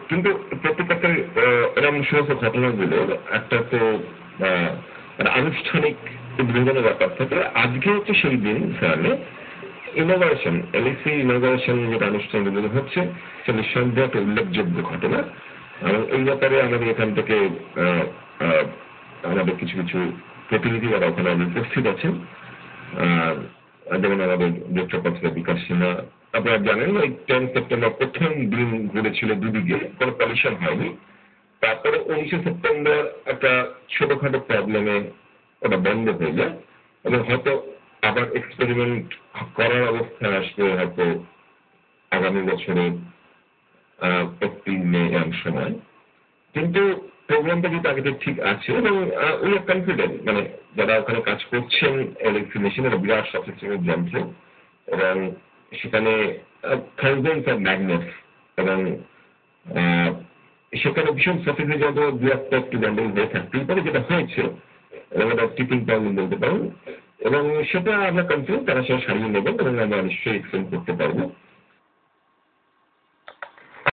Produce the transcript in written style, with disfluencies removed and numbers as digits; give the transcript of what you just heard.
কিন্তু প্রত্যেকটা এরকম সমস্ত ঘটনাগুলো একটা তো মানে আনুষ্ঠানিক উদ্বোধনের ব্যাপার থাকে। আজকে হচ্ছে সেই দিন স্যার ইনোভেশন এলএসি ইনোভেশন যেটা আনুষ্ঠানিক উদ্বোধন হচ্ছে সে নিঃসন্দেহে একটা উল্লেখযোগ্য ঘটনা। এবং এই ব্যাপারে আমাদের এখান থেকে আমাদের কিছু কিছু প্রতিনিধি যারা ওখানে উপস্থিত আছেন, যেমন আমাদের ডিরেক্টর বিকাশ সিনহা। আপনারা জানেন ওই 10 সেপ্টেম্বর প্রথম দিন ঘুরেছিল দুদিকে, কোনো পলিউশন হয়নি। তারপরে 19 সেপ্টেম্বর একটা ছোটখাটো প্রবলেমে ওটা বন্ধ হয়ে যায় এবং হয়তো আবার এক্সপেরিমেন্ট করার অবস্থায় আসবে হয়তো আগামী বছরের 31 মে এমন সময়। কিন্তু প্রোগ্রামটা কিন্তু আগে ঠিক আছে এবং উই আর কনফিডেন্ট, মানে যারা ওখানে কাজ করছেন এলএসি মেশিনের বিরাট সফিস্টিকেটেড যন্ত্র এবং সেখানে থাউজেন্ডস অফ ম্যাগনেটস এবং সেখানে ভীষণ সফিস্টিকেটেড যন্ত্র দু একটা একটু গন্ডগোল হয়ে থাকতেই পারে, যেটা হয়েছে এবং এটা টিপিং পয়েন্ট বলতে পারেন। এবং সেটা আমরা কনফিডেন্ট তারা সেটা সারিয়ে নেবেন এবং আমরা নিশ্চয়ই এক্সপ্লেন করতে পারবো।